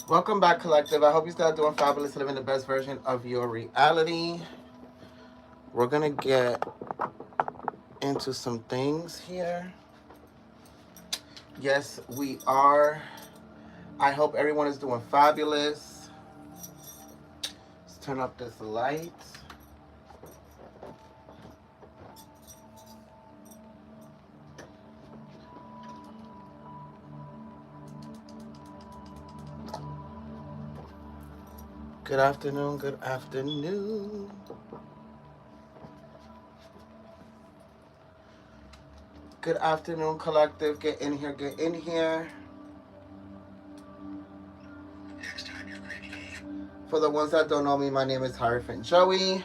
Welcome back, Collective. I hope you still doing fabulous, living the best version of your reality. We're going to get into some things here. Yes, we are. I hope everyone is doing fabulous. Let's turn up this light. Good afternoon, good afternoon. Good afternoon, Collective. Get in here, get in here. For the ones that don't know me, my name is Hierophant Joey.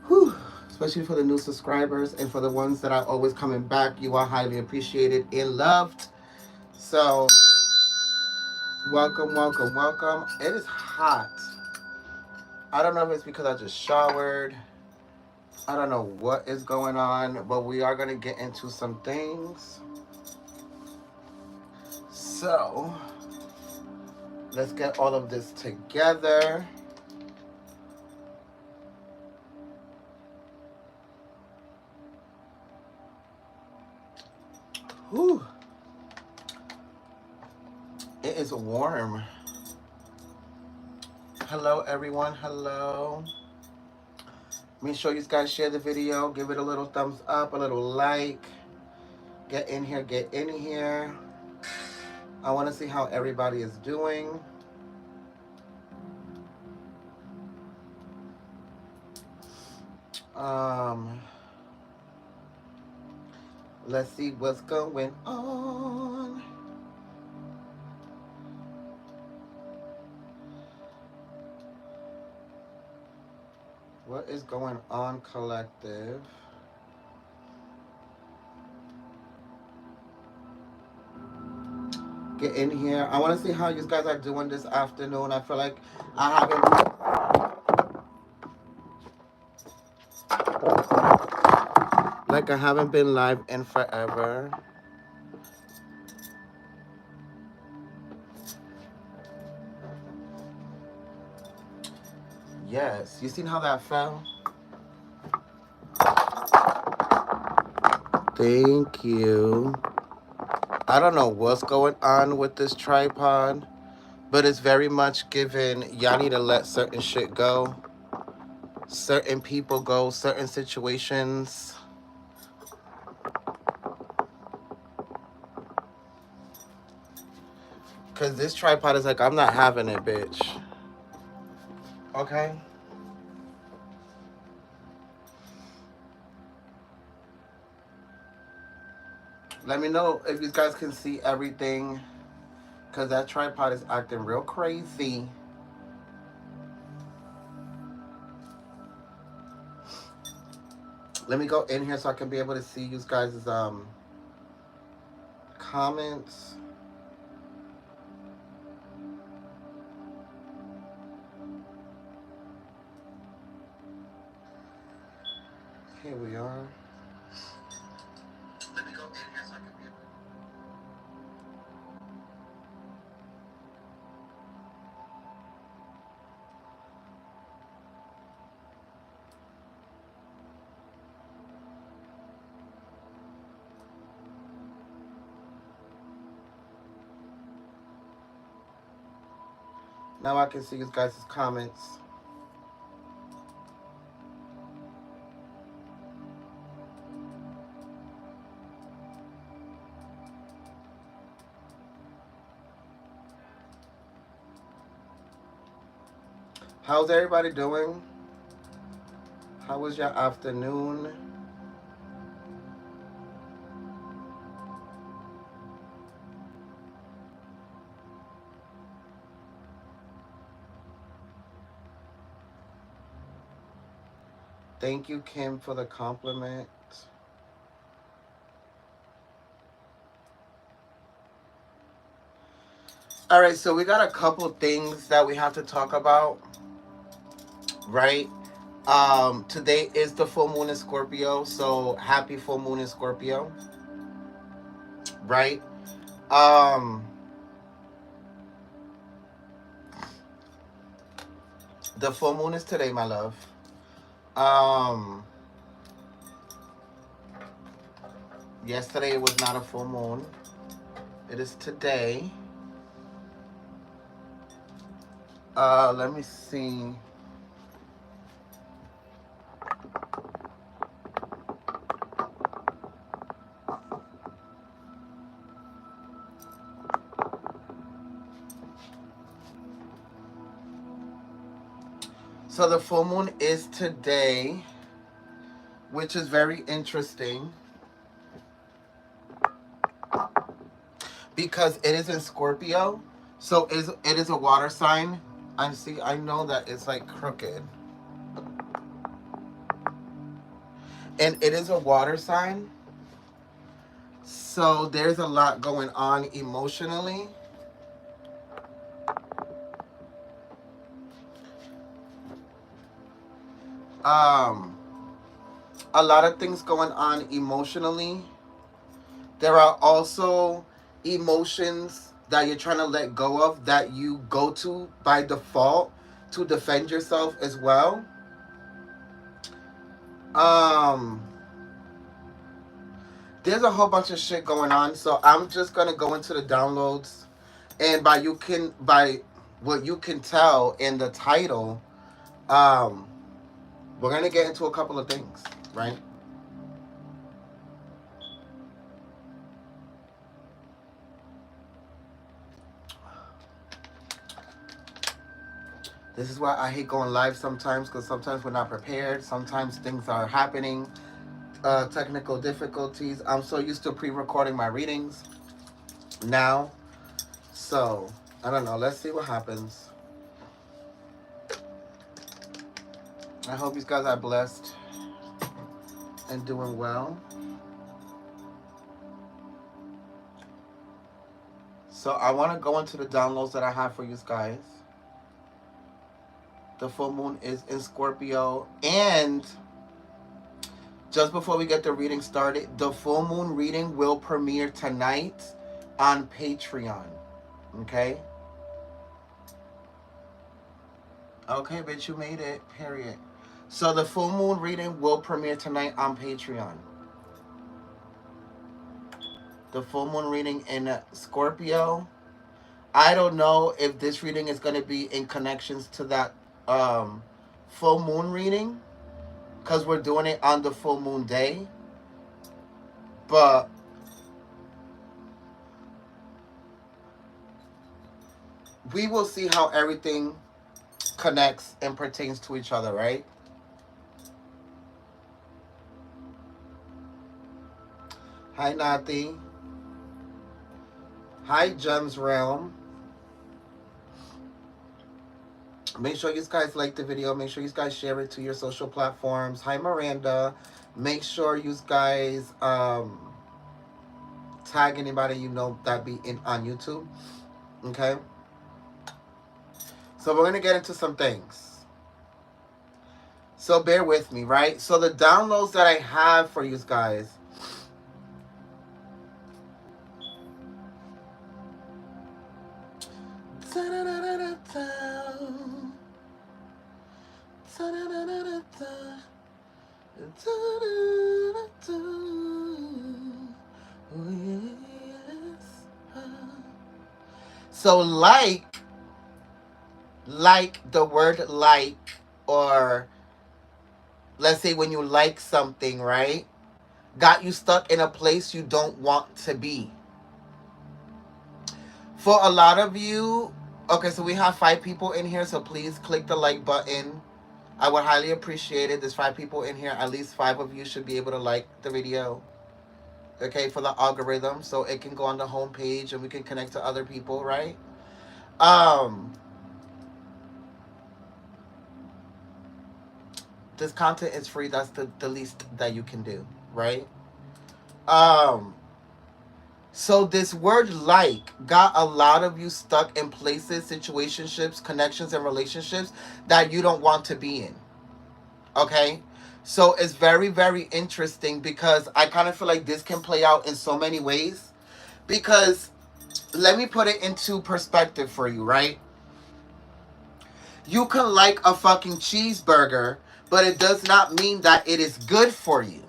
Whew. Especially for the new subscribers and for the ones that are always coming back, you are highly appreciated and loved. So, welcome, welcome, welcome. It is hot. I don't know if it's because I just showered. I don't know what is going on, but we are going to get into some things. So, let's get all of this together. Whew. It is warm. Hello, everyone. Hello. Make sure you guys share the video. Give it a little thumbs up, a little like. Get in here, get in here. I want to see how everybody is doing. Let's see what's going on. What is going on, Collective? Get in here. I want to see how you guys are doing this afternoon. I feel like I haven't been live in forever. Yes, you seen how that fell? Thank you. I don't know what's going on with this tripod, but it's very much given y'all need to let certain shit go. Certain people go, certain situations. Because this tripod is like, I'm not having it, bitch. Okay? Let me know if you guys can see everything. Because that tripod is acting real crazy. Let me go in here so I can be able to see you guys' comments. Here we are. Let me go in here so I can be able to... Now I can see you guys' comments. How's everybody doing? How was your afternoon? Thank you, Kim, for the compliment. All right, so we got a couple things that we have to talk about, right? Today is the full moon in Scorpio, so happy full moon in Scorpio, right? Um, The full moon is today, my love. Um, Yesterday it was not a full moon. It is today. Let me see. So the full moon is today, which is very interesting because it is in Scorpio. So it is a water sign. I see. I know that it's like crooked, and it is a water sign. So there's a lot going on emotionally. Um, a lot of things going on emotionally. There are also emotions that you're trying to let go of that you go to by default to defend yourself as well. Um, there's a whole bunch of shit going on, so I'm just gonna go into the downloads, and by what you can tell in the title, um, we're gonna get into a couple of things, right? This is why I hate going live sometimes, because sometimes we're not prepared. Sometimes things are happening, technical difficulties. I'm so used to pre-recording my readings now. So, I don't know. Let's see what happens. I hope you guys are blessed and doing well. So, I want to go into the downloads that I have for you guys. The full moon is in Scorpio, and just before we get the reading started, the full moon reading will premiere tonight on Patreon. Okay? Okay, bitch, you made it. Period. So the full moon reading will premiere tonight on Patreon. The full moon reading in Scorpio. I don't know if this reading is going to be in connections to that full moon reading, because we're doing it on the full moon day. But we will see how everything connects and pertains to each other, right? Hi, Nati. Hi, Gems Realm. Make sure you guys like the video. Make sure you guys share it to your social platforms. Hi, Miranda. Make sure you guys tag anybody you know that be in on YouTube. Okay? So we're going to get into some things. So bear with me, right? So the downloads that I have for you guys. So like the word like, or let's say when you like something, right? Got you stuck in a place you don't want to be. For a lot of you, okay, so we have 5 people in here, so please click the like button. I would highly appreciate it. There's 5 people in here. At least 5 of you should be able to like the video. Okay, for the algorithm, so it can go on the home page and we can connect to other people, right? This content is free. That's the least that you can do, right? So this word like got a lot of you stuck in places, situationships, connections, and relationships that you don't want to be in. Okay? So it's very, very interesting because I kind of feel like this can play out in so many ways. Because let me put it into perspective for you, right? You can like a fucking cheeseburger, but it does not mean that it is good for you.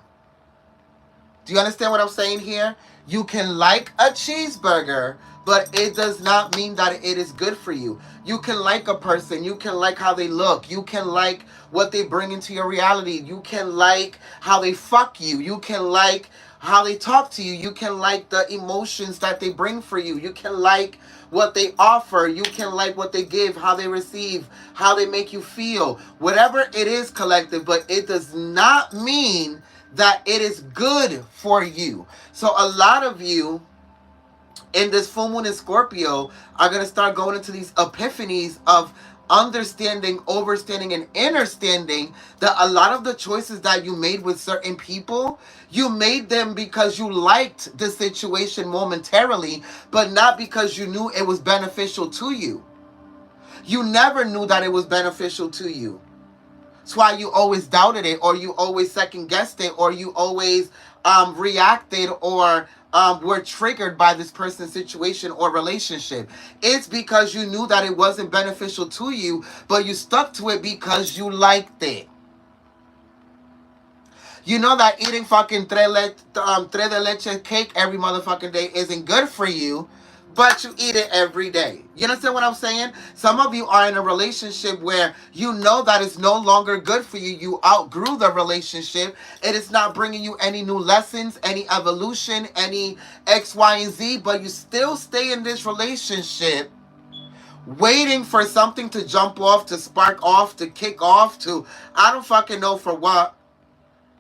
Do you understand what I'm saying here? You can like a cheeseburger, but it does not mean that it is good for you. You can like a person. You can like how they look. You can like what they bring into your reality. You can like how they fuck you. You can like how they talk to you. You can like the emotions that they bring for you. You can like what they offer. You can like what they give, how they receive, how they make you feel. Whatever it is, collective, but it does not mean that it is good for you. So a lot of you in this full moon in Scorpio are going to start going into these epiphanies of understanding, overstanding, and understanding that a lot of the choices that you made with certain people, you made them because you liked the situation momentarily, but not because you knew it was beneficial to you. You never knew that it was beneficial to you. That's why you always doubted it, or you always second guessed it, or you always reacted or were triggered by this person's situation or relationship. It's because you knew that it wasn't beneficial to you, but you stuck to it because you liked it. You know that eating fucking tres de leche cake every motherfucking day isn't good for you, but you eat it every day. You understand what I'm saying? Some of you are in a relationship where you know that it's no longer good for you. You outgrew the relationship. It is not bringing you any new lessons, any evolution, any X, Y, and Z, but you still stay in this relationship waiting for something to jump off, to spark off, to kick off, to I don't fucking know for what.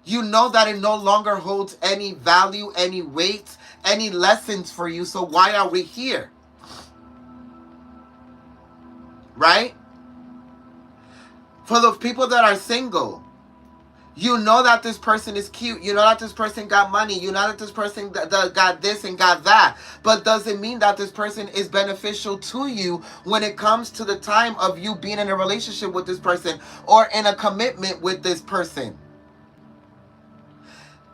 You know that it no longer holds any value, any weight, any lessons for you. So why are we here? Right? For the people that are single, you know that this person is cute. You know that this person got money. You know that this person got this and got that. But doesn't mean that this person is beneficial to you when it comes to the time of you being in a relationship with this person or in a commitment with this person.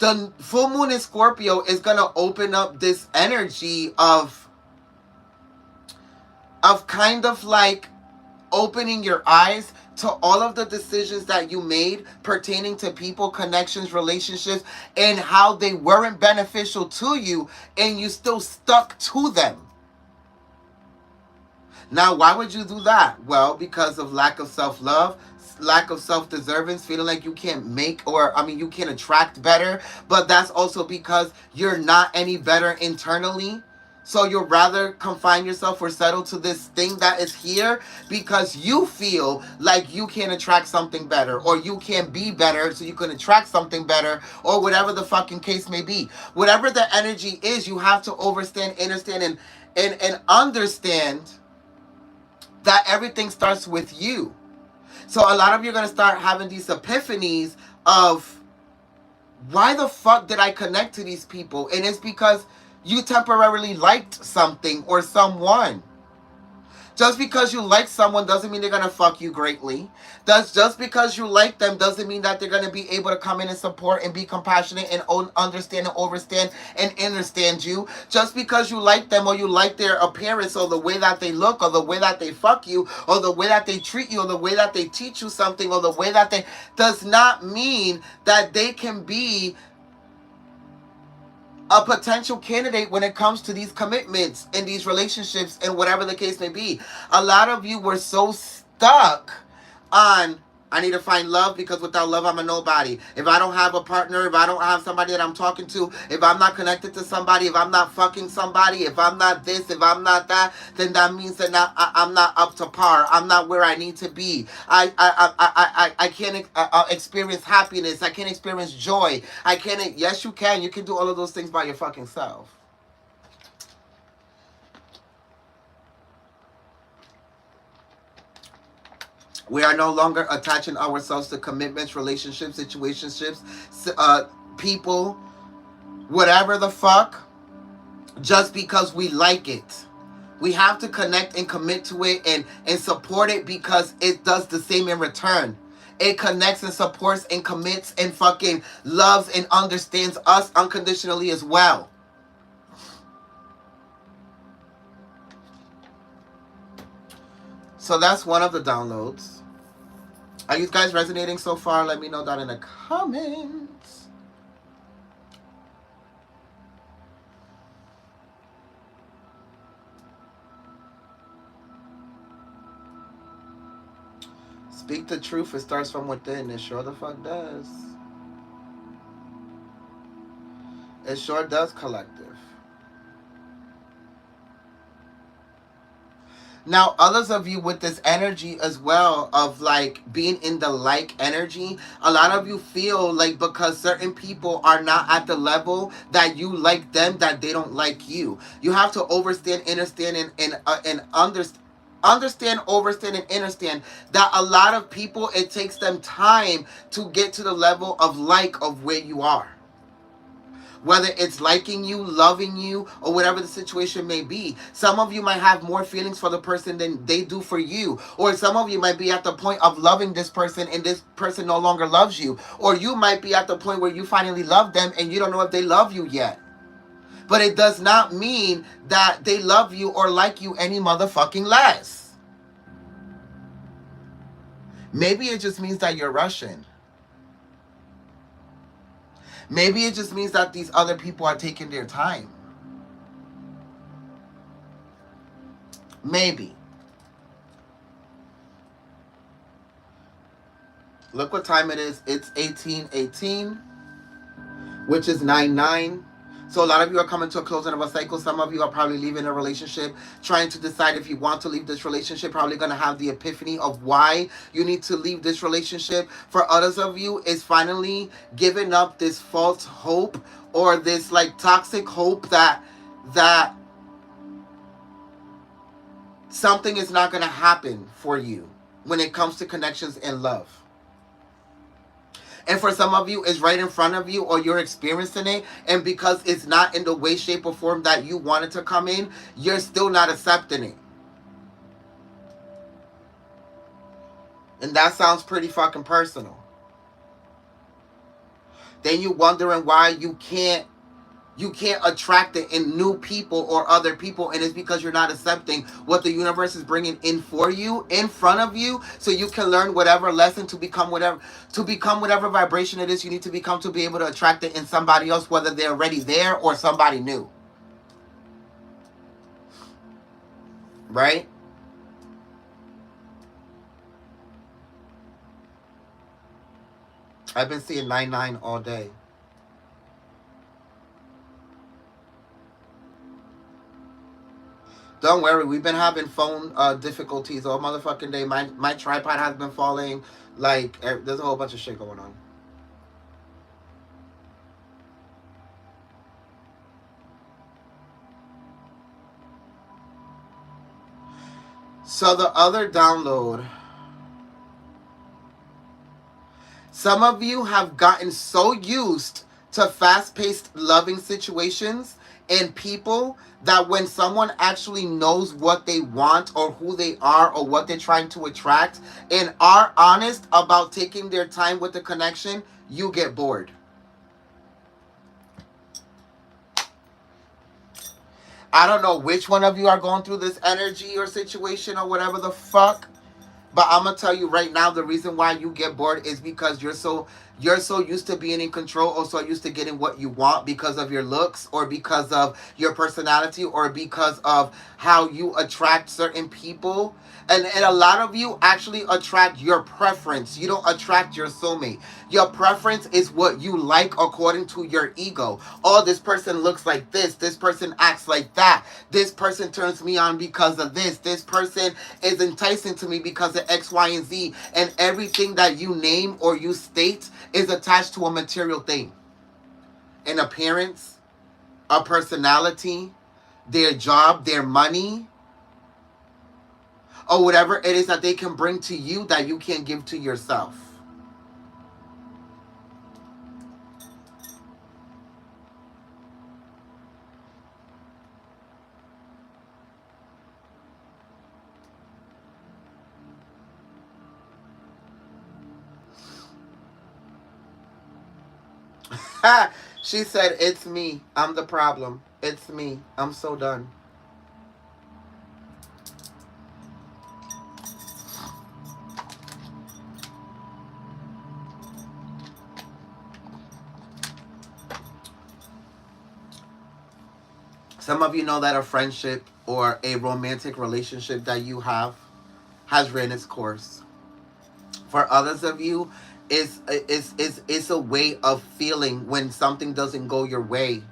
The full moon in Scorpio is going to open up this energy of kind of like opening your eyes to all of the decisions that you made pertaining to people, connections, relationships, and how they weren't beneficial to you and you still stuck to them. Now, why would you do that? Well, because of lack of self-love, lack of self-deservance, feeling like you can't you can't attract better, but that's also because you're not any better internally. So you'd rather confine yourself or settle to this thing that is here because you feel like you can attract something better or you can be better so you can attract something better or whatever the fucking case may be. Whatever the energy is, you have to understand and understand that everything starts with you. So a lot of you are going to start having these epiphanies of why the fuck did I connect to these people? And it's because you temporarily liked something or someone. Just because you like someone doesn't mean they're going to fuck you greatly. Just because you like them doesn't mean that they're going to be able to come in and support and be compassionate and understand and overstand and understand you. Just because you like them or you like their appearance or the way that they look or the way that they fuck you or the way that they treat you or the way that they teach you something or the way that they does not mean that they can be a potential candidate when it comes to these commitments and these relationships and whatever the case may be. A lot of you were so stuck on, I need to find love because without love, I'm a nobody. If I don't have a partner, if I don't have somebody that I'm talking to, if I'm not connected to somebody, if I'm not fucking somebody, if I'm not this, if I'm not that, then that means that I'm not up to par. I'm not where I need to be. I can't experience happiness. I can't experience joy. I can't. Yes, you can. You can do all of those things by your fucking self. We are no longer attaching ourselves to commitments, relationships, situationships, people, whatever the fuck, just because we like it. We have to connect and commit to it and support it because it does the same in return. It connects and supports and commits and fucking loves and understands us unconditionally as well. So that's one of the downloads. Are you guys resonating so far? Let me know that in the comments. Speak the truth. It starts from within. It sure the fuck does. It sure does, collective. Now, others of you with this energy as well of like being in the like energy, a lot of you feel like because certain people are not at the level that you like them, that they don't like you. You have to understand, overstand, and understand that a lot of people, it takes them time to get to the level of like of where you are, whether it's liking you, loving you, or whatever the situation may be. Some of you might have more feelings for the person than they do for you. Or some of you might be at the point of loving this person and this person no longer loves you. Or you might be at the point where you finally love them and you don't know if they love you yet. But it does not mean that they love you or like you any motherfucking less. Maybe it just means that you're Russian. Maybe it just means that these other people are taking their time. Maybe. Look what time it is. It's 18:18, which is 9:9. So a lot of you are coming to a closing of a cycle. Some of you are probably leaving a relationship, trying to decide if you want to leave this relationship. Probably going to have the epiphany of why you need to leave this relationship. For others of you, is finally giving up this false hope or this like toxic hope that something is not going to happen for you when it comes to connections and love. And for some of you, it's right in front of you or you're experiencing it. And because it's not in the way, shape, or form that you wanted to come in, you're still not accepting it. And that sounds pretty fucking personal. Then you wondering why you can't attract it in new people or other people, and it's because you're not accepting what the universe is bringing in for you, in front of you, so you can learn whatever lesson to become whatever vibration it is you need to become to be able to attract it in somebody else, whether they're already there or somebody new. Right? I've been seeing 9-9 all day. Don't worry, we've been having phone difficulties all motherfucking day. My tripod has been falling. Like, there's a whole bunch of shit going on. So the other download, some of you have gotten so used to fast-paced loving situations and people that when someone actually knows what they want or who they are or what they're trying to attract and are honest about taking their time with the connection, you get bored. I don't know which one of you are going through this energy or situation or whatever the fuck. But I'm gonna tell you right now, the reason why you get bored is because you're so used to being in control, or so used to getting what you want because of your looks, or because of your personality, or because of how you attract certain people. And a lot of you actually attract your preference. You don't attract your soulmate. Your preference is what you like according to your ego. Oh, this person looks like this. This person acts like that. This person turns me on because of this. This person is enticing to me because of X, Y, and Z. And everything that you name or you state is attached to a material thing. An appearance, a personality, their job, their money, or whatever it is that they can bring to you that you can't give to yourself. She said, "It's me. I'm the problem. It's me. I'm so done." Some of you know that a friendship or a romantic relationship that you have has ran its course. For others of you, it's a way of feeling when something doesn't go your way,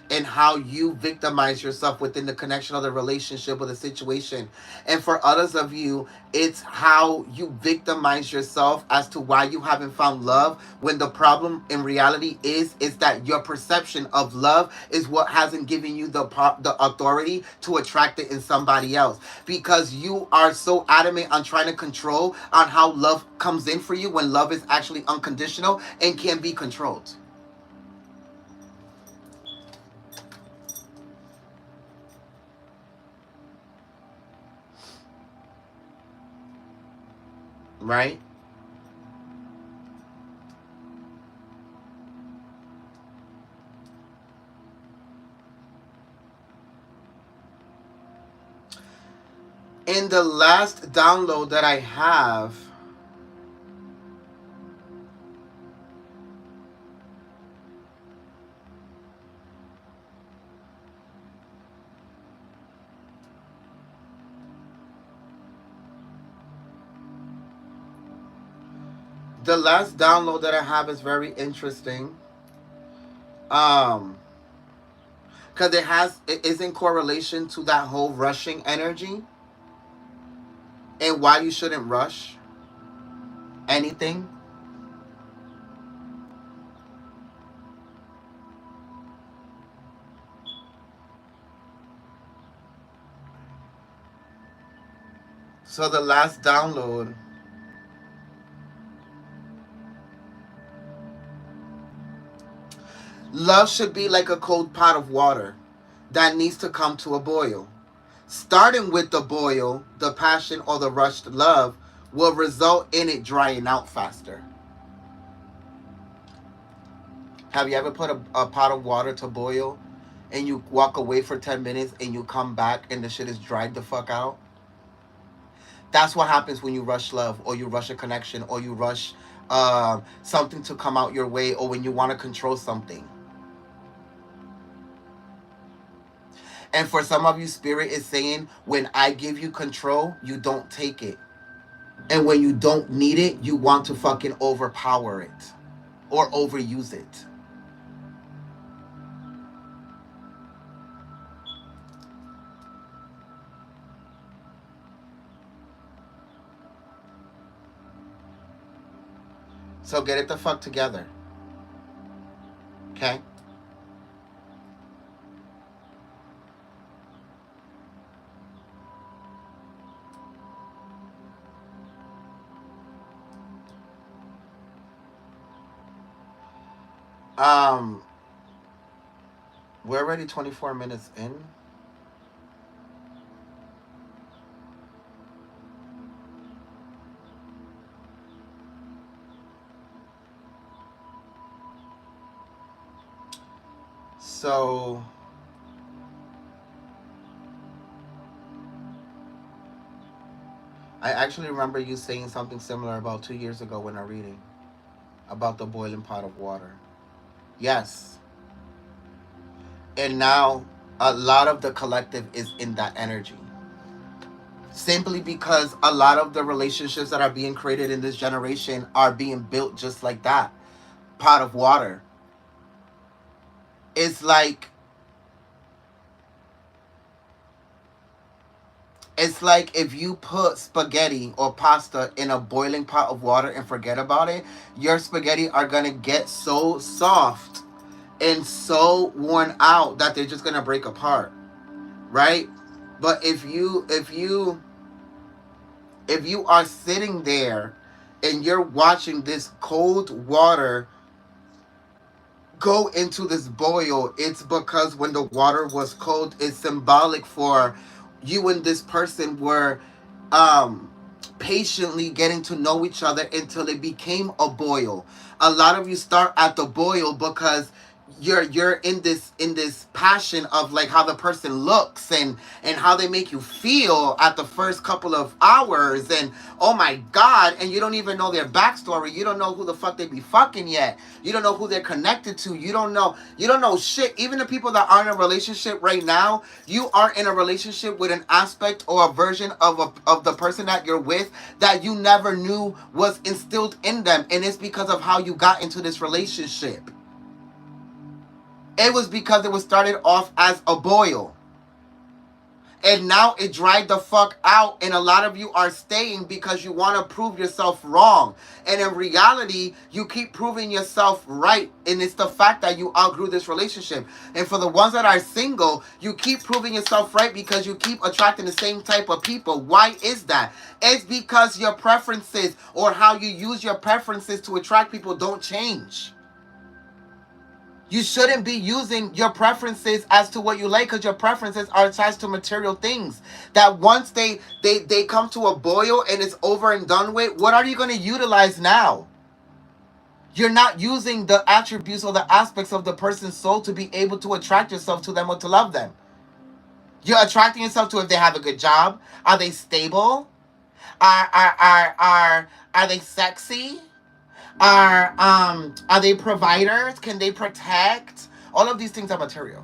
and how you victimize yourself within the connection of the relationship or the situation. And for others of you, it's how you victimize yourself as to why you haven't found love, when the problem in reality is that your perception of love is what hasn't given you the authority to attract it in somebody else, because you are so adamant on trying to control on how love comes in for you, when love is actually unconditional and can be controlled. Right. In the last download that I have, is very interesting. Um, because it is in correlation to that whole rushing energy and why you shouldn't rush anything. So the last download, love should be like a cold pot of water that needs to come to a boil. Starting with the boil, the passion or the rushed love will result in it drying out faster. Have you ever put a pot of water to boil and you walk away for 10 minutes and you come back and the shit is dried the fuck out? That's what happens when you rush love, or you rush a connection, or you rush something to come out your way, or when you want to control something. And for some of you, Spirit is saying, when I give you control, you don't take it. And when you don't need it, you want to fucking overpower it or overuse it. So get it the fuck together. Okay? Um, we're already 24 minutes in. So I actually remember you saying something similar about 2 years ago when I'm reading about the boiling pot of water. Yes. And now a lot of the collective is in that energy. Simply because a lot of the relationships that are being created in this generation are being built just like that pot of water. It's like if you put spaghetti or pasta in a boiling pot of water and forget about it, your spaghetti are gonna get so soft and so worn out that they're just gonna break apart, right? But if you are sitting there and you're watching this cold water go into this boil, it's because when the water was cold, it's symbolic for you and this person were um patiently getting to know each other until it became a boil. A lot of you start at the boil because you're in this passion of like how the person looks and how they make you feel at the first couple of hours, and oh my god, and you don't even know their backstory. You don't know who the fuck they be fucking yet. You don't know who they're connected to. You don't know shit. Even the people that are in a relationship right now, you are in a relationship with an aspect or a version of the person that you're with that you never knew was instilled in them, and it's because of how you got into this relationship. It was because it was started off as a boil. And now it dried the fuck out. And a lot of you are staying because you want to prove yourself wrong. And in reality, you keep proving yourself right. And it's the fact that you outgrew this relationship. And for the ones that are single, you keep proving yourself right because you keep attracting the same type of people. Why is that? It's because your preferences or how you use your preferences to attract people don't change. You shouldn't be using your preferences as to what you like, because your preferences are attached to material things that once they come to a boil and it's over and done with, what are you going to utilize now? You're not using the attributes or the aspects of the person's soul to be able to attract yourself to them or to love them. You're attracting yourself to if they have a good job. Are they stable? Are they sexy? Are they providers? Can they protect? All of these things are material.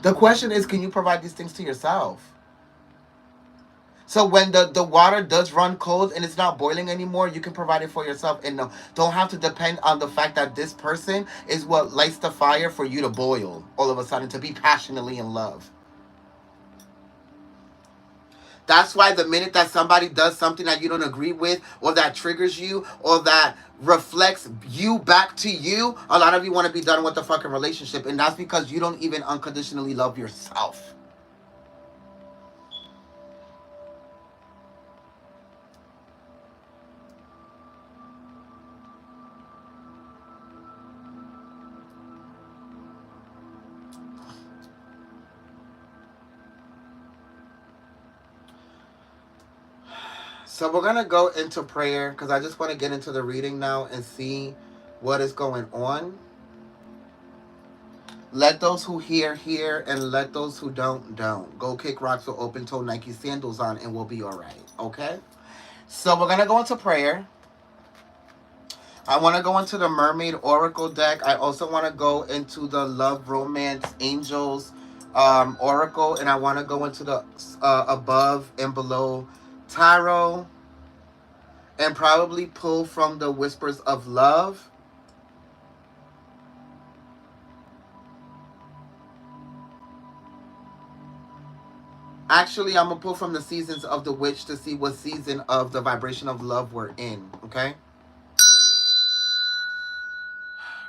The question is, can you provide these things to yourself? So when the water does run cold and it's not boiling anymore, you can provide it for yourself, and no, don't have to depend on the fact that this person is what lights the fire for you to boil all of a sudden, to be passionately in love. That's why the minute that somebody does something that you don't agree with, or that triggers you, or that reflects you back to you, a lot of you want to be done with the fucking relationship. And that's because you don't even unconditionally love yourself. So we're going to go into prayer because I just want to get into the reading now and see what is going on. Let those who hear, and let those who don't. Go kick rocks with open toe Nike sandals on, and we'll be all right. Okay? So we're going to go into prayer. I want to go into the Mermaid Oracle deck. I also want to go into the Love, Romance, Angels Oracle. And I want to go into the Above and Below Tarot. And probably pull from the Whispers of Love. Actually, I'm going to pull from the Seasons of the Witch to see what season of the vibration of love we're in. Okay?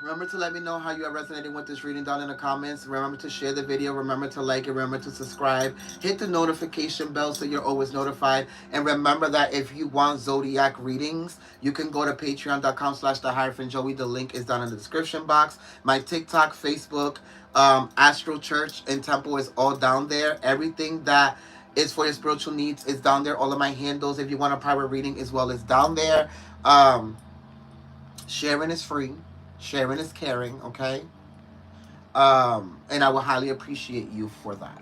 Remember to let me know how you are resonating with this reading down in the comments. Remember to share the video. Remember to like it. Remember to subscribe. Hit the notification bell so you're always notified. And remember that if you want zodiac readings, you can go to patreon.com/the-joey. The link is down in the description box. My TikTok, Facebook, Astral Church and Temple is all down there. Everything that is for your spiritual needs is down there. All of my handles, if you want a private reading as well, is down there. Sharing is free. Sharing is caring, okay? And I will highly appreciate you for that.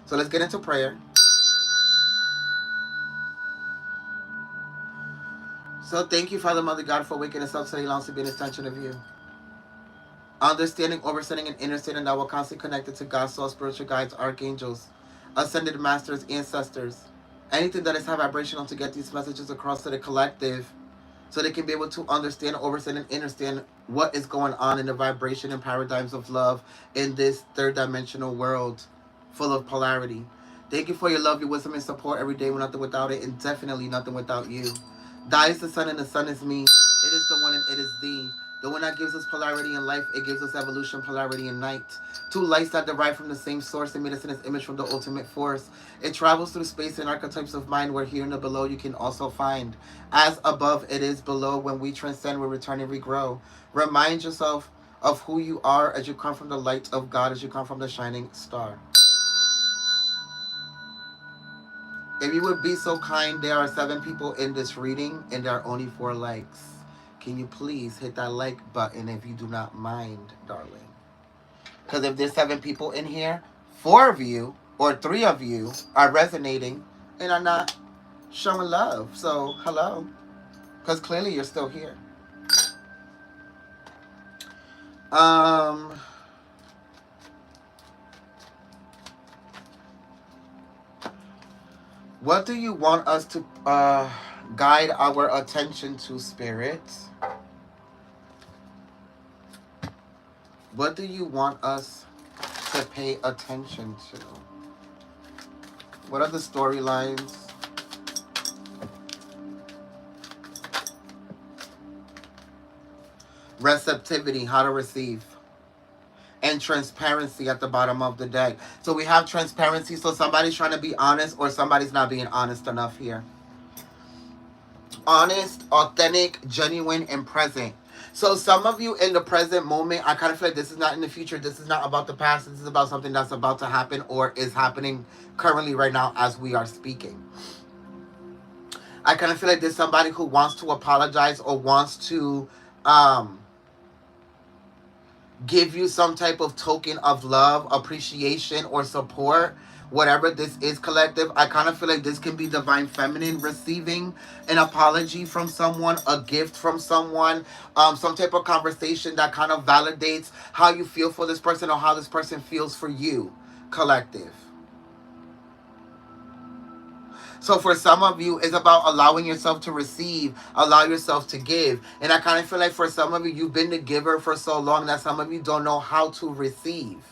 So let's get into prayer. So thank you, Father, Mother, God, for waking us up today, long to be an extension of you. Understanding, overstanding, and understanding that we're constantly connected to God's soul, spiritual guides, archangels, ascended masters, ancestors. Anything that is high vibrational to get these messages across to the collective so they can be able to understand, overstand, and understand what is going on in the vibration and paradigms of love in this third dimensional world full of polarity. Thank you for your love, your wisdom, and support every day. We're nothing without it, and definitely nothing without you. Thy is the sun, and the sun is me. It is the one, and it is thee. The one that gives us polarity in life, it gives us evolution, polarity in night. Two lights that derive from the same source and made us in its image from the ultimate force. It travels through space and archetypes of mind where here in the below you can also find. As above, it is below. When we transcend, we return and regrow. Remind yourself of who you are as you come from the light of God, as you come from the shining star. If you would be so kind, there are 7 people in this reading and there are only 4 likes. can you please hit that like button if you do not mind, darling? Because if there's 7 people in here, 4 of you or 3 of you are resonating and are not showing love. So, hello. Because clearly you're still here. Um, what do you want us to guide our attention to, Spirit? What do you want us to pay attention to? What are the storylines? Receptivity, how to receive. And transparency at the bottom of the deck. So we have transparency, so somebody's trying to be honest or somebody's not being honest enough here. Honest, authentic, genuine, and present. So some of you in the present moment, I kind of feel like this is not in the future. This is not about the past. This is about something that's about to happen or is happening currently right now as we are speaking. I kind of feel like there's somebody who wants to apologize or wants to give you some type of token of love, appreciation, or support. Whatever this is, collective, I kind of feel like this can be divine feminine receiving an apology from someone, a gift from someone, some type of conversation that kind of validates how you feel for this person or how this person feels for you, collective. So for some of you, it's about allowing yourself to receive, allow yourself to give. And I kind of feel like for some of you, you've been the giver for so long that some of you don't know how to receive.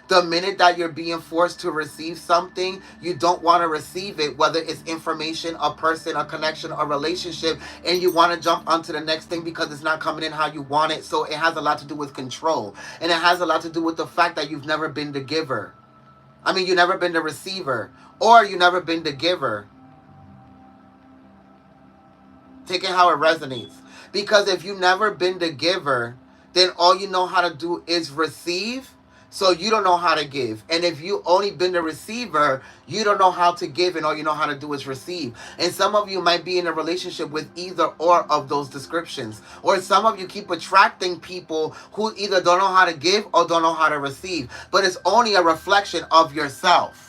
The minute that you're being forced to receive something, you don't want to receive it, whether it's information, a person, a connection, a relationship, and you want to jump onto the next thing because it's not coming in how you want it. So it has a lot to do with control. And it has a lot to do with the fact that you've never been the giver. I mean, you've never been the receiver. Or you've never been the giver. Take it how it resonates. Because if you've never been the giver, then all you know how to do is receive. So you don't know how to give. And if you only been the receiver, you don't know how to give and all you know how to do is receive. And some of you might be in a relationship with either or of those descriptions. Or some of you keep attracting people who either don't know how to give or don't know how to receive. But it's only a reflection of yourself.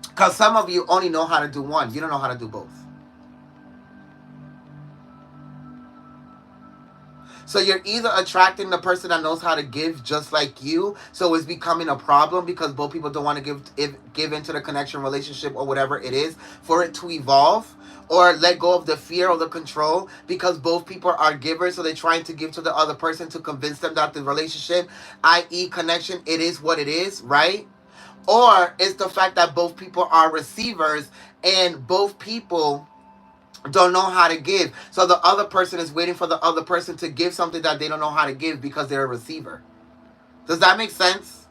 Because some of you only know how to do one. You don't know how to do both. So you're either attracting the person that knows how to give just like you, so it's becoming a problem because both people don't want to give into the connection, relationship, or whatever it is for it to evolve, or let go of the fear or the control because both people are givers, so they're trying to give to the other person to convince them that the relationship, i.e. connection, it is what it is, right? Or it's the fact that both people are receivers and both people don't know how to give. So the other person is waiting for the other person to give something that they don't know how to give because they're a receiver. Does that make sense?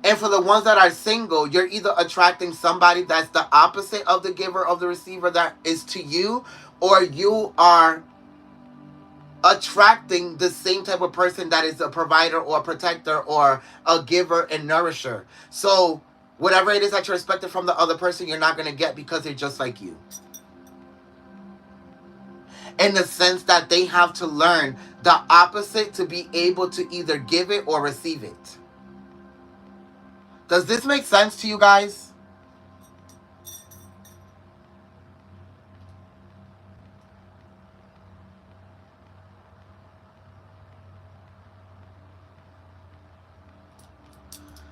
And for the ones that are single, you're either attracting somebody that's the opposite of the giver, of the receiver that is to you, or you are attracting the same type of person that is a provider or a protector or a giver and nourisher. So whatever it is that you're expecting from the other person, you're not going to get because they're just like you. In the sense that they have to learn the opposite to be able to either give it or receive it. Does this make sense to you guys?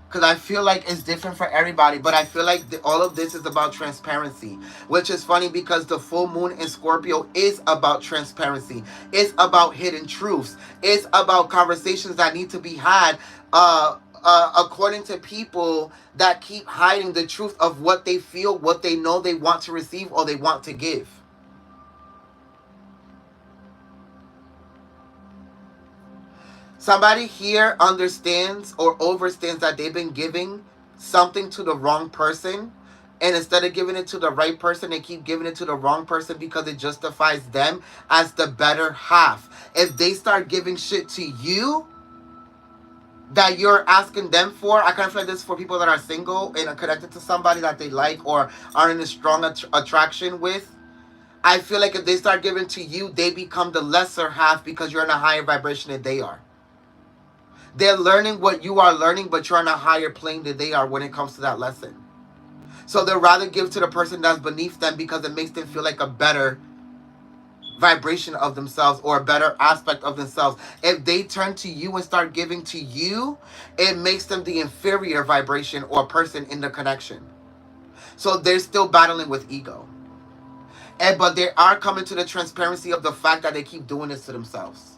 Because I feel like it's different for everybody. But I feel like all of this is about transparency. Which is funny because the full moon in Scorpio is about transparency. It's about hidden truths. It's about conversations that need to be had according to people that keep hiding the truth of what they feel, what they know they want to receive or they want to give. Somebody here understands or overstands that they've been giving something to the wrong person. And instead of giving it to the right person, they keep giving it to the wrong person because it justifies them as the better half. If they start giving shit to you, that you're asking them for. I kind of feel like this is for people that are single and are connected to somebody that they like or are in a strong attraction with. I feel like if they start giving to you, they become the lesser half because you're in a higher vibration than they are. They're learning what you are learning, but you're on a higher plane than they are when it comes to that lesson. So they'd rather give to the person that's beneath them because it makes them feel like a better vibration of themselves or a better aspect of themselves. If they turn to you and start giving to you, it makes them the inferior vibration or person in the connection. So they're still battling with ego. But they are coming to the transparency of the fact that they keep doing this to themselves.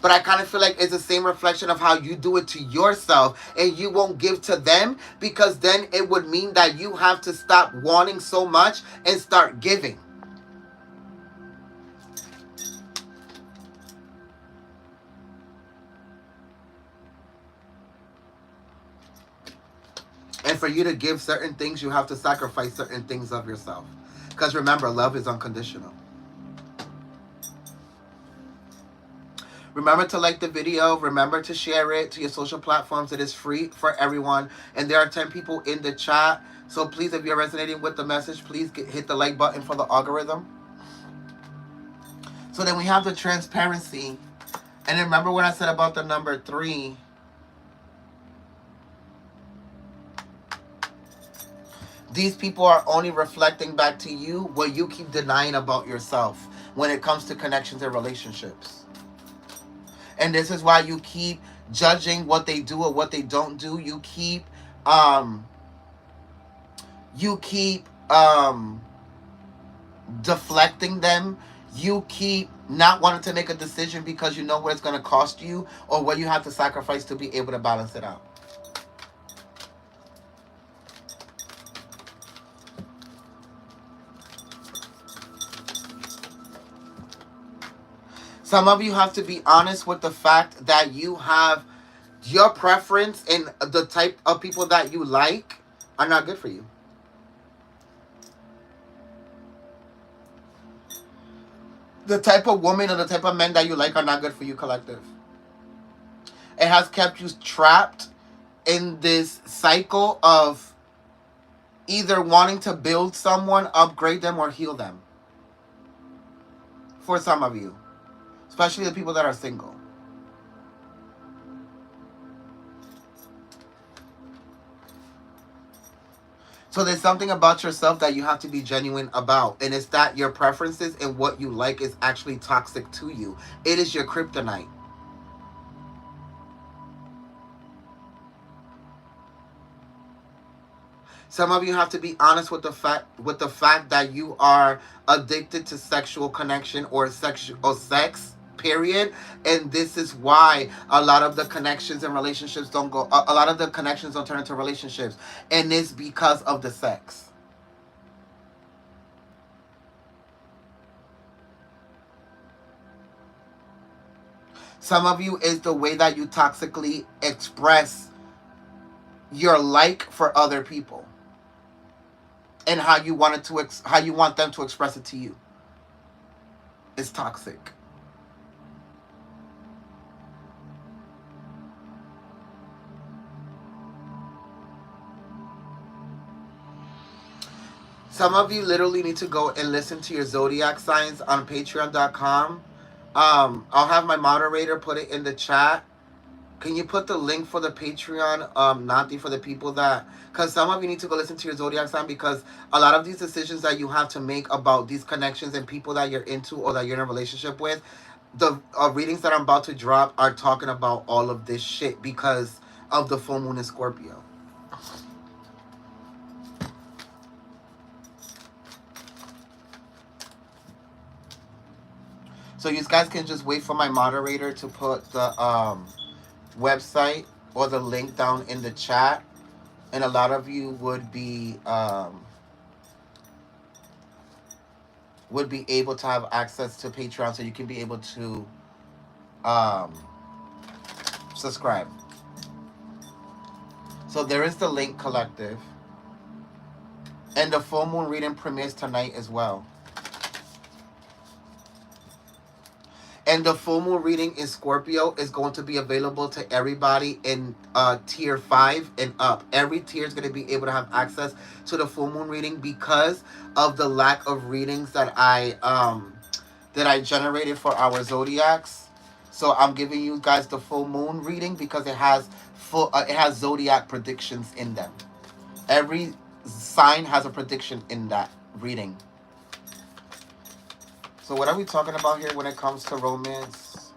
But I kind of feel like it's the same reflection of how you do it to yourself and you won't give to them, because then it would mean that you have to stop wanting so much and start giving. And for you to give certain things, you have to sacrifice certain things of yourself. Because remember, love is unconditional. Remember to like the video. Remember to share it to your social platforms. It is free for everyone. And there are 10 people in the chat. So please, if you're resonating with the message, please hit the like button for the algorithm. So then we have the transparency. And remember what I said about the number 3. These people are only reflecting back to you what you keep denying about yourself when it comes to connections and relationships. And this is why you keep judging what they do or what they don't do. You keep deflecting them. You keep not wanting to make a decision because you know what it's going to cost you or what you have to sacrifice to be able to balance it out. Some of you have to be honest with the fact that you have your preference and the type of people that you like are not good for you. The type of woman or the type of men that you like are not good for you, collective. It has kept you trapped in this cycle of either wanting to build someone, upgrade them, or heal them. For some of you. Especially the people that are single. So there's something about yourself that you have to be genuine about. And it's that your preferences and what you like is actually toxic to you. It is your kryptonite. Some of you have to be honest with the fact that you are addicted to sexual connection or sex, period. And this is why a lot of the connections and relationships don't go. A lot of the connections don't turn into relationships, and it's because of the sex. Some of you is the way that you toxically express your like for other people. And how you want them to express it to you. It's toxic. Some of you literally need to go and listen to your zodiac signs on patreon.com. I'll have my moderator put it in the chat. Can you put the link for the Patreon, Nati, for the people that... Because some of you need to go listen to your zodiac sign, because a lot of these decisions that you have to make about these connections and people that you're into or that you're in a relationship with, the readings that I'm about to drop are talking about all of this shit because of the full moon in Scorpio. So you guys can just wait for my moderator to put the website or the link down in the chat, and a lot of you would be able to have access to Patreon, so you can be able to subscribe. So there is the link, collective, and the full moon reading premieres tonight as well. And the full moon reading in Scorpio is going to be available to everybody in tier 5 and up. Every tier is going to be able to have access to the full moon reading because of the lack of readings that I generated for our zodiacs. So I'm giving you guys the full moon reading because it has zodiac predictions in them. Every sign has a prediction in that reading. So what are we talking about here when it comes to romance?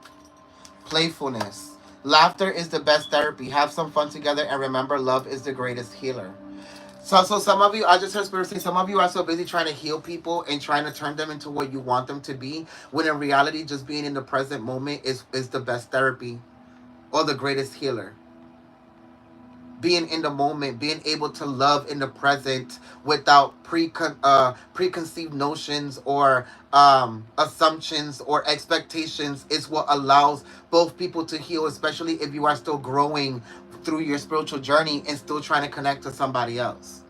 Playfulness. Laughter is the best therapy. Have some fun together and remember love is the greatest healer. So some of you, I just heard Spirit say, some of you are so busy trying to heal people and trying to turn them into what you want them to be, when in reality, just being in the present moment is the best therapy or the greatest healer. Being in the moment, being able to love in the present without preconceived notions or assumptions or expectations is what allows both people to heal, especially if you are still growing through your spiritual journey and still trying to connect to somebody else.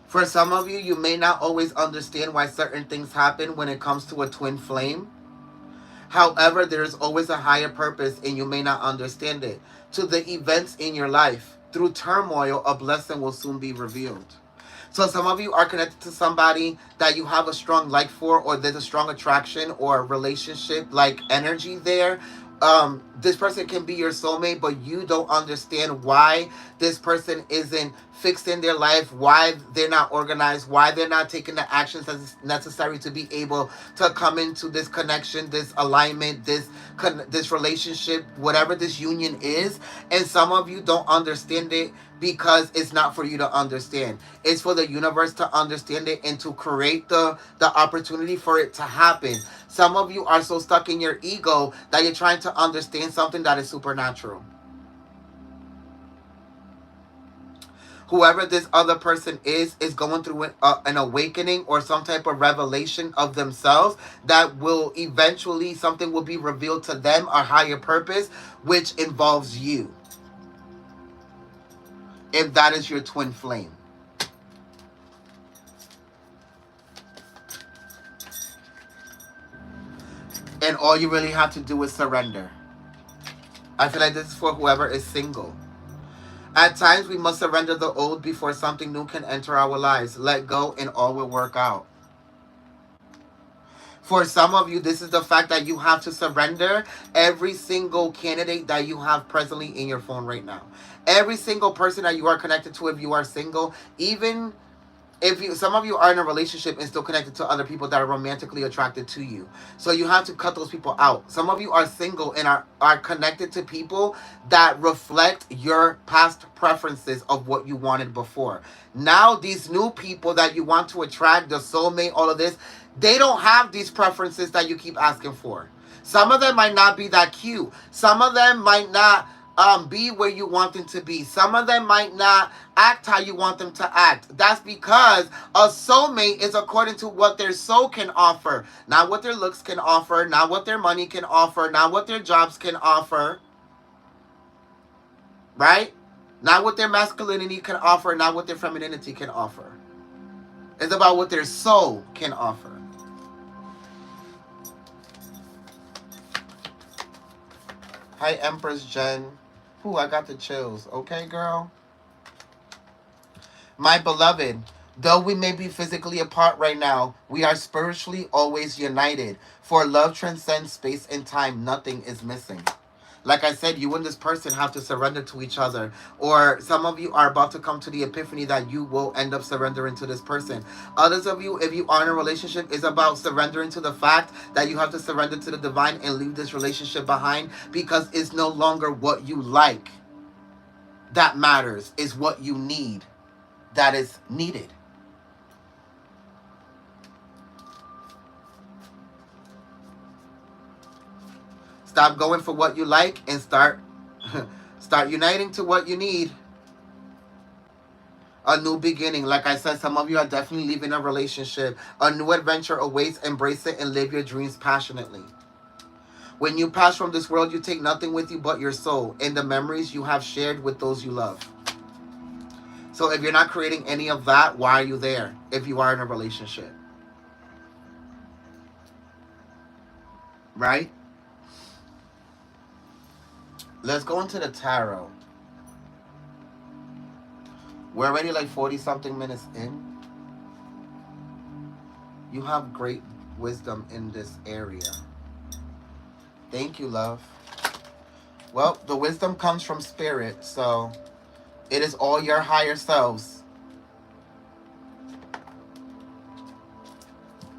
For some of you, you may not always understand why certain things happen when it comes to a twin flame. However, there is always a higher purpose and you may not understand it. To the events in your life, through turmoil, a blessing will soon be revealed. So some of you are connected to somebody that you have a strong like for, or there's a strong attraction or relationship like energy there. This person can be your soulmate, but you don't understand why this person isn't fixed in their life, why they're not organized, why they're not taking the actions that's necessary to be able to come into this connection, this alignment, this relationship, whatever this union is. And some of you don't understand it because it's not for you to understand. It's for the universe to understand it and to create the opportunity for it to happen. Some of you are so stuck in your ego that you're trying to understand something that is supernatural. Whoever this other person is going through an awakening or some type of revelation of themselves that will eventually, something will be revealed to them, a higher purpose, which involves you. If that is your twin flame. And all you really have to do is surrender. I feel like this is for whoever is single. At times, we must surrender the old before something new can enter our lives. Let go and all will work out. For some of you, this is the fact that you have to surrender every single candidate that you have presently in your phone right now. Every single person that you are connected to if you are single, even some of you are in a relationship and still connected to other people that are romantically attracted to you. So you have to cut those people out. Some of you are single and are connected to people that reflect your past preferences of what you wanted before. Now these new people that you want to attract, the soulmate, all of this, they don't have these preferences that you keep asking for. Some of them might not be that cute. Some of them might not be where you want them to be. Some of them might not act how you want them to act. That's because a soulmate is according to what their soul can offer, not what their looks can offer, not what their money can offer, not what their jobs can offer, right? Not what their masculinity can offer, not what their femininity can offer. It's about what their soul can offer. Hi, Empress Jen. Ooh, I got the chills. Okay, girl? My beloved, though we may be physically apart right now, we are spiritually always united. For love transcends space and time. Nothing is missing. Like I said, you and this person have to surrender to each other. Or some of you are about to come to the epiphany that you will end up surrendering to this person. Others of you, if you are in a relationship, is about surrendering to the fact that you have to surrender to the divine and leave this relationship behind because it's no longer what you like that matters. It's what you need that is needed. Stop going for what you like and start uniting to what you need. A new beginning. Like I said, some of you are definitely leaving a relationship. A new adventure awaits. Embrace it and live your dreams passionately. When you pass from this world, you take nothing with you but your soul and the memories you have shared with those you love. So if you're not creating any of that, why are you there if you are in a relationship? Right? Let's go into the tarot. We're already like 40 something minutes in. You have great wisdom in this area. Thank you, love. Well, the wisdom comes from spirit, so it is all your higher selves.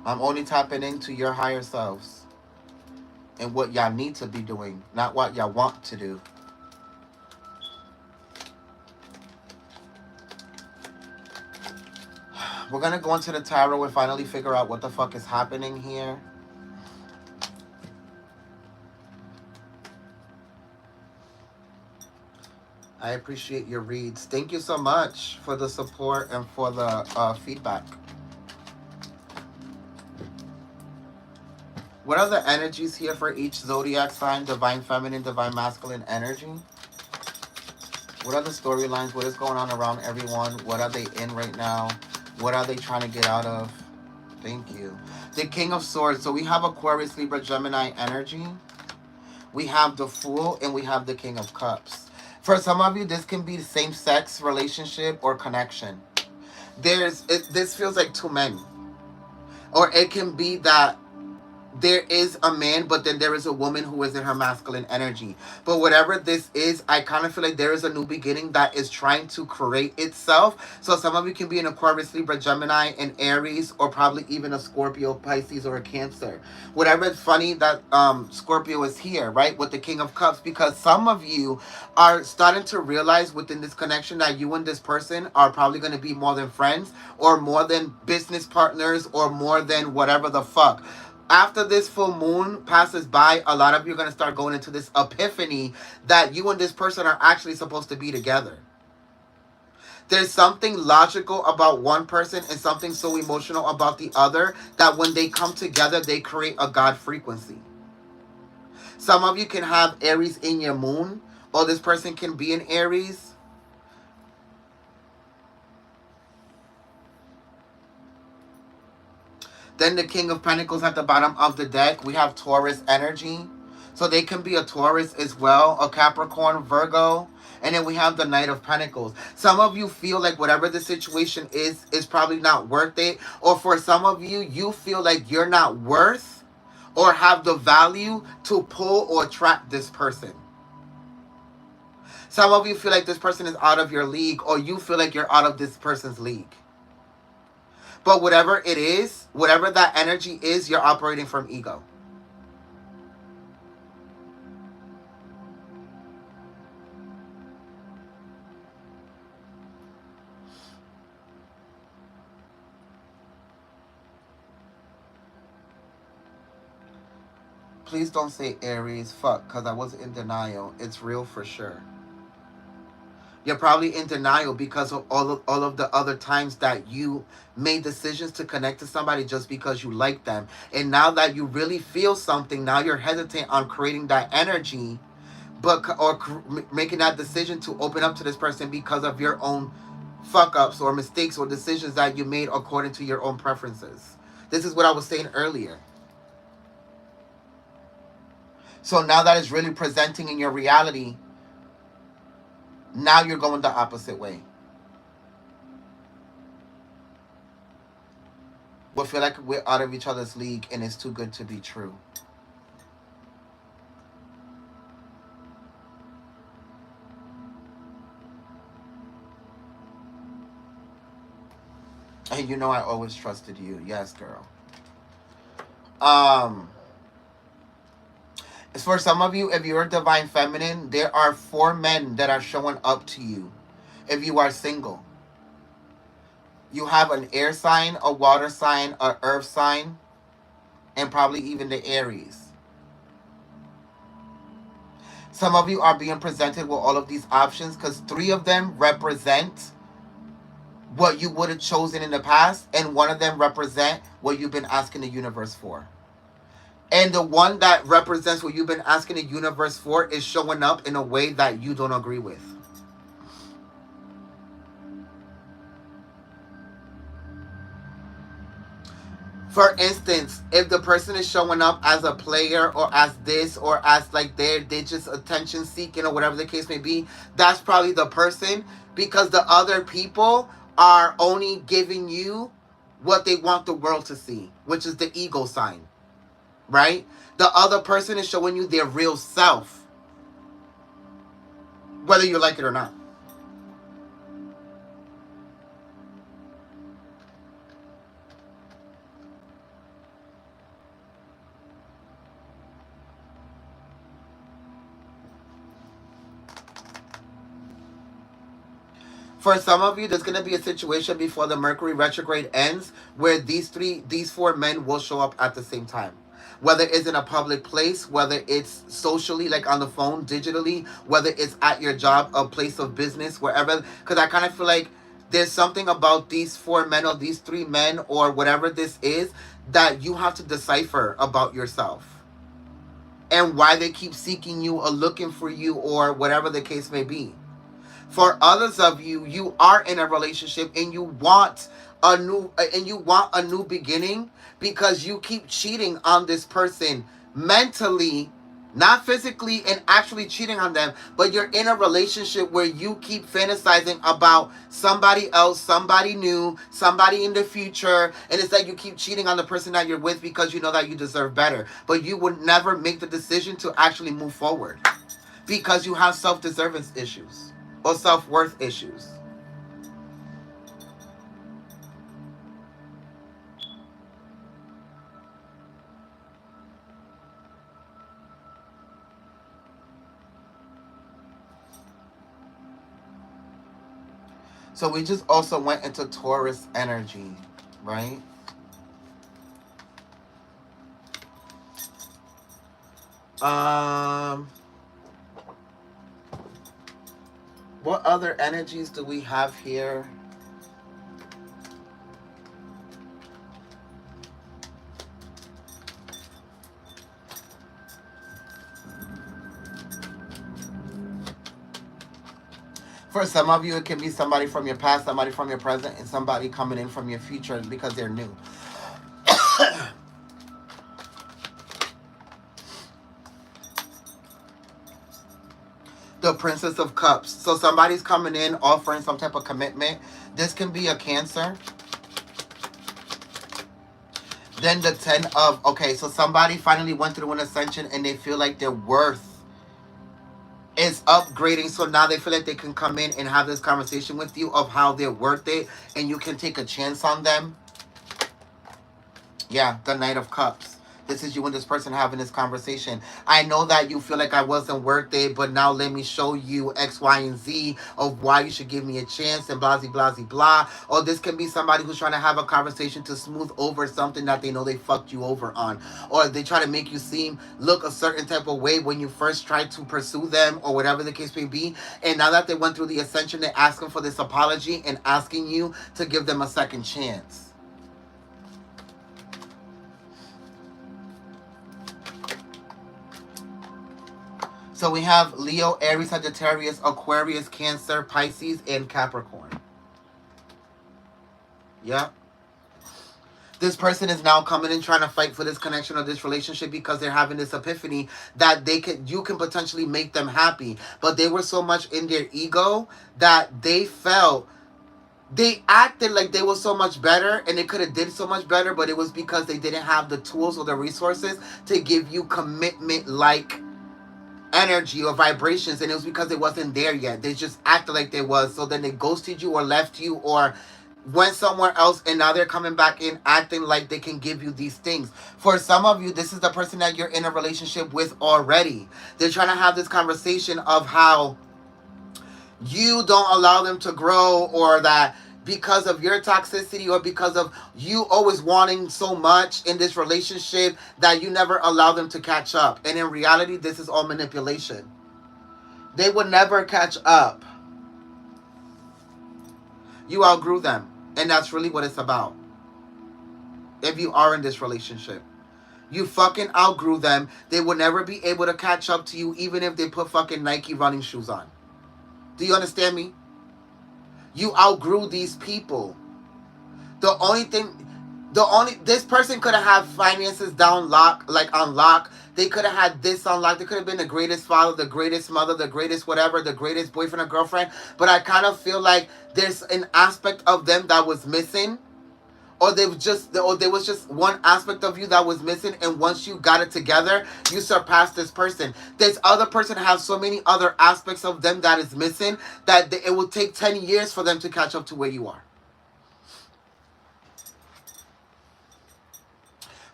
I'm only tapping into your higher selves and what y'all need to be doing, not what y'all want to do. We're going to go into the tarot and finally figure out what the fuck is happening here. I appreciate your reads. Thank you so much for the support and for the feedback. What are the energies here for each zodiac sign? Divine feminine, divine masculine energy. What are the storylines? What is going on around everyone? What are they in right now? What are they trying to get out of? Thank you. The King of Swords. So we have Aquarius, Libra, Gemini energy. We have the Fool and we have the King of Cups. For some of you, this can be the same-sex relationship or connection. This feels like two men. Or it can be that there is a man, but then there is a woman who is in her masculine energy. But whatever this is, I kind of feel like there is a new beginning that is trying to create itself. So some of you can be an Aquarius, Libra, Gemini, and Aries, or probably even a Scorpio, Pisces, or a Cancer. Whatever, it's funny that Scorpio is here, right, with the King of Cups, because some of you are starting to realize within this connection that you and this person are probably going to be more than friends, or more than business partners, or more than whatever the fuck. After this full moon passes by, a lot of you are going to start going into this epiphany that you and this person are actually supposed to be together. There's something logical about one person and something so emotional about the other that when they come together, they create a God frequency. Some of you can have Aries in your moon, or this person can be in Aries. Then the King of Pentacles at the bottom of the deck. We have Taurus energy. So they can be a Taurus as well, a Capricorn, Virgo. And then we have the Knight of Pentacles. Some of you feel like whatever the situation is probably not worth it. Or for some of you, you feel like you're not worth or have the value to pull or attract this person. Some of you feel like this person is out of your league, or you feel like you're out of this person's league. But whatever it is, whatever that energy is, you're operating from ego. Please don't say Aries, fuck, because I was in denial. It's real for sure. You're probably in denial because of all of the other times that you made decisions to connect to somebody just because you like them. And now that you really feel something, now you're hesitant on creating that energy, making that decision to open up to this person because of your own fuck-ups or mistakes or decisions that you made according to your own preferences. This is what I was saying earlier. So now that it's really presenting in your reality, now you're going the opposite way. We feel like we're out of each other's league and it's too good to be true. And you know I always trusted you. Yes, girl. As for some of you, if you're divine feminine, there are 4 men that are showing up to you. If you are single, you have an air sign, a water sign, a earth sign, and probably even the Aries. Some of you are being presented with all of these options because 3 of them represent what you would have chosen in the past, and 1 of them represent what you've been asking the universe for. And the one that represents what you've been asking the universe for is showing up in a way that you don't agree with. For instance, if the person is showing up as a player or as this or as like they just attention seeking or whatever the case may be, that's probably the person, because the other people are only giving you what they want the world to see, which is the ego sign, right? The other person is showing you their real self, whether you like it or not. For some of you, there's going to be a situation before the Mercury retrograde ends where these four men will show up at the same time. Whether it's in a public place, whether it's socially, like on the phone, digitally, whether it's at your job, a place of business, wherever. Because I kind of feel like there's something about these four men or these three men or whatever this is that you have to decipher about yourself and why they keep seeking you or looking for you or whatever the case may be. For others of you, you are in a relationship and you want a new beginning because you keep cheating on this person mentally, not physically and actually cheating on them, but you're in a relationship where you keep fantasizing about somebody else, somebody new, somebody in the future, and it's like you keep cheating on the person that you're with because you know that you deserve better, but you would never make the decision to actually move forward because you have self-deservance issues or self-worth issues. So we just also went into Taurus energy, right? Um, what other energies do we have here? For some of you, it can be somebody from your past, somebody from your present, and somebody coming in from your future because they're new. The Princess of Cups. So somebody's coming in offering some type of commitment. This can be a Cancer. Then the 10 of, okay, so somebody finally went through an ascension and they feel like their worth is upgrading. So now they feel like they can come in and have this conversation with you of how they're worth it and you can take a chance on them. Yeah, the Knight of Cups. This is you and this person having this conversation. I know that you feel like I wasn't worth it, but now let me show you X, Y, and Z of why you should give me a chance and blah, blah, blah, blah. Or this can be somebody who's trying to have a conversation to smooth over something that they know they fucked you over on. Or they try to make you look a certain type of way when you first tried to pursue them or whatever the case may be. And now that they went through the ascension, they're asking for this apology and asking you to give them a second chance. So we have Leo, Aries, Sagittarius, Aquarius, Cancer, Pisces, and Capricorn. Yeah. This person is now coming in trying to fight for this connection or this relationship because they're having this epiphany that you can potentially make them happy. But they were so much in their ego that they acted like they were so much better and they could have did so much better, but it was because they didn't have the tools or the resources to give you commitment like energy or vibrations, and it was because it wasn't there yet. They just acted like they was, so then they ghosted you or left you or went somewhere else, and now they're coming back in acting like they can give you these things. For some of you, this is the person that you're in a relationship with already. They're trying to have this conversation of how you don't allow them to grow, or that because of your toxicity or because of you always wanting so much in this relationship that you never allow them to catch up. And in reality, this is all manipulation. They would never catch up. You outgrew them. And that's really what it's about. If you are in this relationship, you fucking outgrew them. They will never be able to catch up to you even if they put fucking Nike running shoes on. Do you understand me? You outgrew these people. The only thing, This person could have had finances down lock, like on lock. They could have had this on lock. They could have been the greatest father, the greatest mother, the greatest whatever, the greatest boyfriend or girlfriend. But I kind of feel like there's an aspect of them that was missing, or there was just one aspect of you that was missing, and once you got it together, you surpassed this person. This other person has so many other aspects of them that is missing that it will take 10 years for them to catch up to where you are.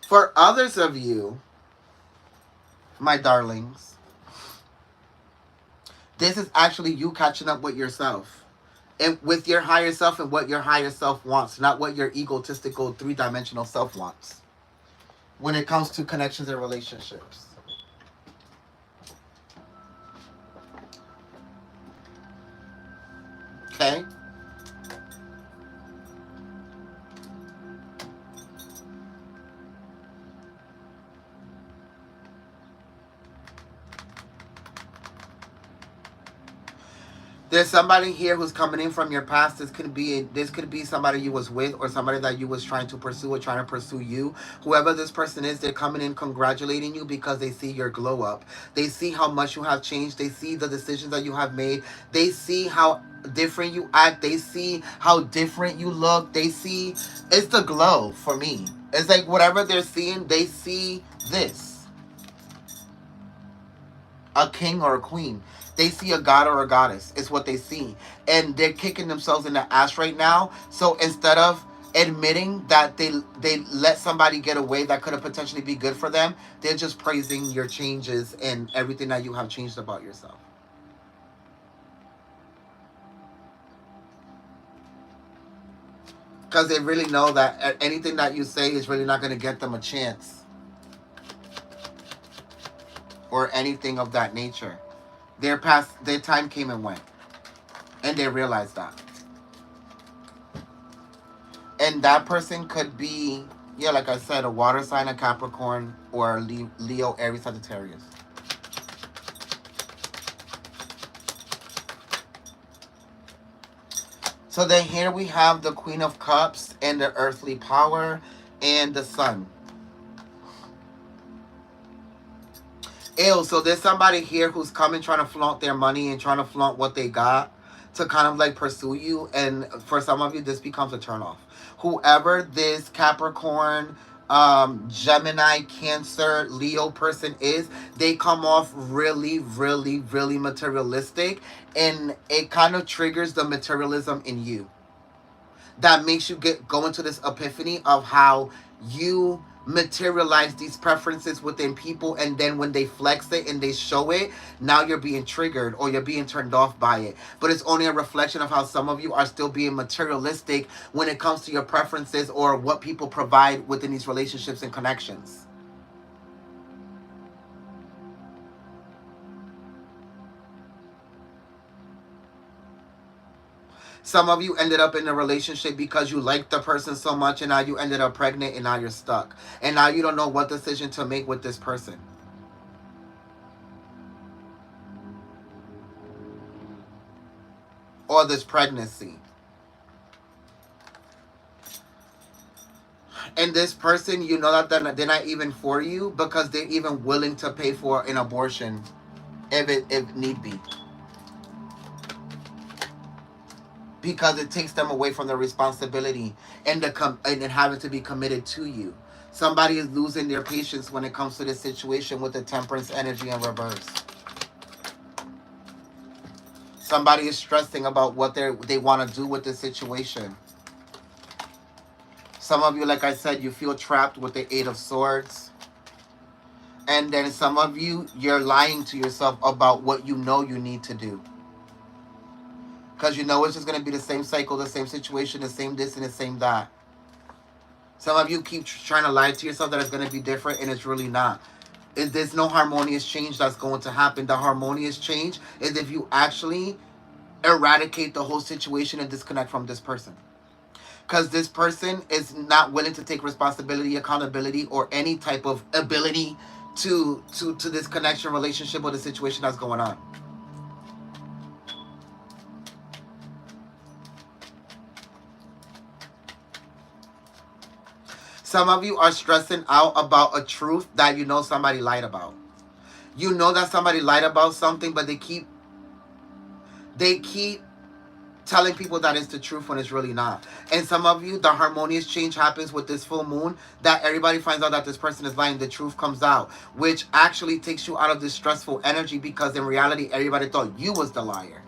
For others of you, my darlings, this is actually you catching up with yourself and with your higher self and what your higher self wants, not what your egotistical three-dimensional self wants when it comes to connections and relationships. Okay? There's somebody here who's coming in from your past. This could be somebody you was with, or somebody that you was trying to pursue or trying to pursue you. Whoever this person is, they're coming in congratulating you because they see your glow up. They see how much you have changed. They see the decisions that you have made. They see how different you act. They see how different you look. They see, it's the glow for me. It's like whatever they're seeing, they see this. A king or a queen. They see a god or a goddess. It's what they see. And they're kicking themselves in the ass right now. So instead of admitting that they let somebody get away that could have potentially be good for them, they're just praising your changes and everything that you have changed about yourself. Because they really know that anything that you say is really not going to get them a chance. Or anything of that nature. Their time came and went. And they realized that. And that person could be, yeah, like I said, a water sign, a Capricorn, or a Leo, Aries, Sagittarius. So then here we have the Queen of Cups and the earthly power and the Sun. Ew, so there's somebody here who's coming trying to flaunt their money and trying to flaunt what they got to kind of like pursue you. And for some of you, this becomes a turnoff. Whoever this Capricorn, Gemini, Cancer, Leo person is, they come off really, really, really materialistic. And it kind of triggers the materialism in you. That makes you go into this epiphany of how you materialize these preferences within people, and then when they flex it and they show it, now you're being triggered or you're being turned off by it. But it's only a reflection of how some of you are still being materialistic when it comes to your preferences or what people provide within these relationships and connections. Some of you ended up in a relationship because you liked the person so much, and now you ended up pregnant, and now you're stuck. And now you don't know what decision to make with this person. Or this pregnancy. And this person, you know that they're not even for you because they're even willing to pay for an abortion if need be. Because it takes them away from the responsibility and having to be committed to you. Somebody is losing their patience when it comes to this situation with the temperance energy in reverse. Somebody is stressing about what they want to do with this situation. Some of you, like I said, you feel trapped with the Eight of Swords. And then some of you, you're lying to yourself about what you know you need to do. Because you know it's just going to be the same cycle, the same situation, the same this and the same that. Some of you keep trying to lie to yourself that it's going to be different, and it's really not. There's no harmonious change that's going to happen. The harmonious change is if you actually eradicate the whole situation and disconnect from this person. Because this person is not willing to take responsibility, accountability, or any type of ability to this connection, relationship, or the situation that's going on. Some of you are stressing out about a truth that you know somebody lied about. You know that somebody lied about something, but they keep telling people that it's the truth when it's really not. And some of you, the harmonious change happens with this full moon, that everybody finds out that this person is lying. The truth comes out, which actually takes you out of this stressful energy, because in reality, everybody thought you was the liar.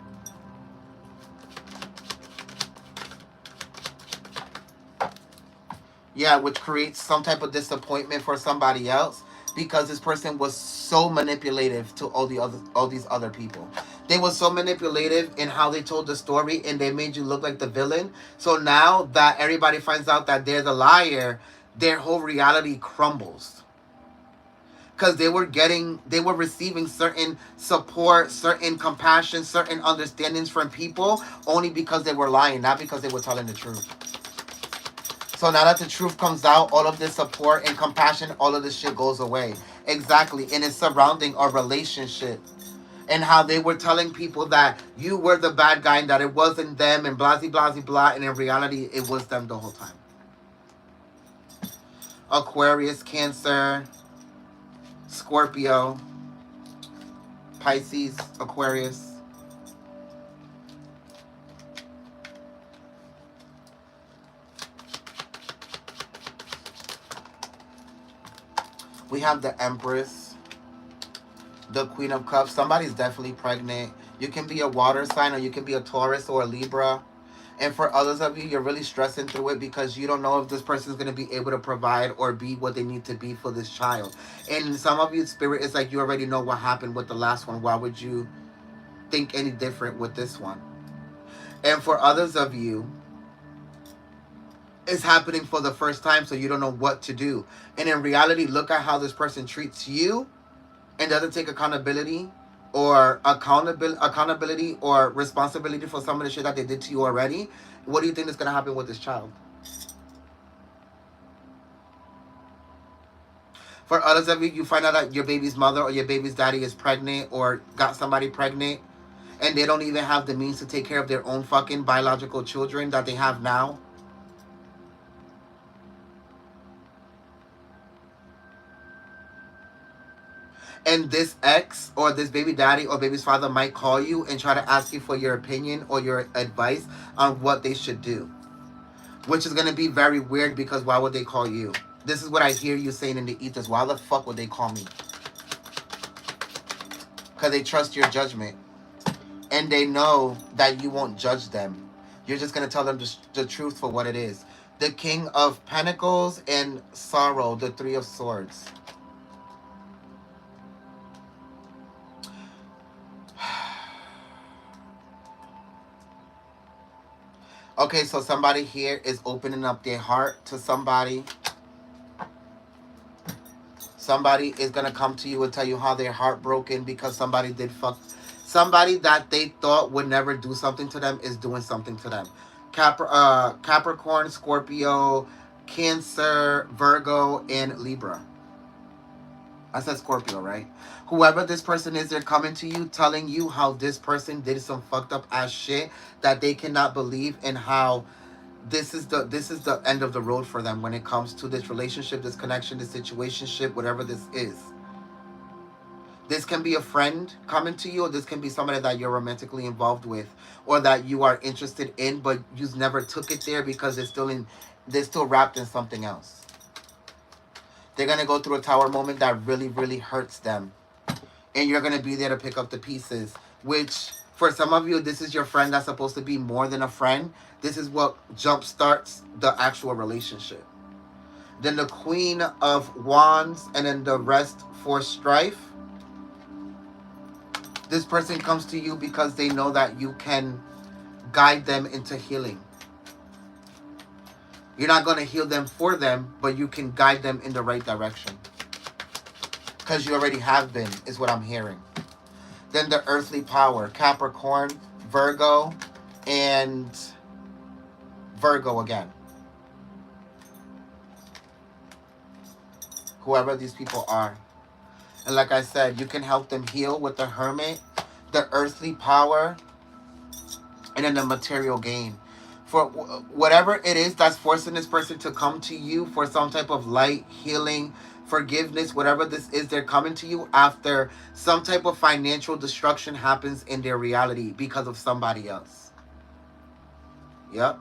Yeah, which creates some type of disappointment for somebody else, because this person was so manipulative to all these other people. They were so manipulative in how they told the story, and they made you look like the villain. So now that everybody finds out that they're the liar, their whole reality crumbles. Because they were receiving certain support, certain compassion, certain understandings from people only because they were lying, not because they were telling the truth. So now that the truth comes out, all of this support and compassion, all of this shit goes away. Exactly. And it's surrounding our relationship. And how they were telling people that you were the bad guy and that it wasn't them and blah, blah, blah, blah. And in reality, it was them the whole time. Aquarius, Cancer, Scorpio, Pisces, Aquarius. We have the Empress, the Queen of Cups. Somebody's definitely pregnant. You can be a water sign, or you can be a Taurus or a Libra. And for others of you, you're really stressing through it because you don't know if this person is going to be able to provide or be what they need to be for this child. And some of you, spirit, is like you already know what happened with the last one. Why would you think any different with this one? And for others of you, it's happening for the first time, so you don't know what to do. And in reality, look at how this person treats you and doesn't take accountability or responsibility for some of the shit that they did to you already. What do you think is going to happen with this child? For others of you, you find out that your baby's mother or your baby's daddy is pregnant or got somebody pregnant, and they don't even have the means to take care of their own fucking biological children that they have now. And this ex or this baby daddy or baby's father might call you and try to ask you for your opinion or your advice on what they should do. Which is going to be very weird, because why would they call you? This is what I hear you saying in the ethers. Why the fuck would they call me? Because they trust your judgment. And they know that you won't judge them. You're just going to tell them the truth for what it is. The King of Pentacles and Sorrow, the Three of Swords. Okay, so somebody here is opening up their heart to somebody. Somebody is going to come to you and tell you how they're heartbroken because somebody did fuck. Somebody that they thought would never do something to them is doing something to them. Capricorn, Scorpio, Cancer, Virgo, and Libra. I said Scorpio, right? Whoever this person is, they're coming to you telling you how this person did some fucked up ass shit that they cannot believe, and how this is the end of the road for them when it comes to this relationship, this connection, this situationship, whatever this is. This can be a friend coming to you, or this can be somebody that you're romantically involved with, or that you are interested in, but you never took it there because they're still wrapped in something else. They're going to go through a tower moment that really, really hurts them. And you're going to be there to pick up the pieces. Which, for some of you, this is your friend that's supposed to be more than a friend. This is what jumpstarts the actual relationship. Then the Queen of Wands, and then the rest for strife. This person comes to you because they know that you can guide them into healing. You're not going to heal them for them, but you can guide them in the right direction. Because you already have been, is what I'm hearing. Then the earthly power, Capricorn, Virgo, and Virgo again. Whoever these people are. And like I said, you can help them heal with the Hermit, the earthly power, and then the material gain. for whatever it is that's forcing this person to come to you for some type of light, healing, forgiveness, whatever this is, they're coming to you after some type of financial destruction happens in their reality because of somebody else. Yep.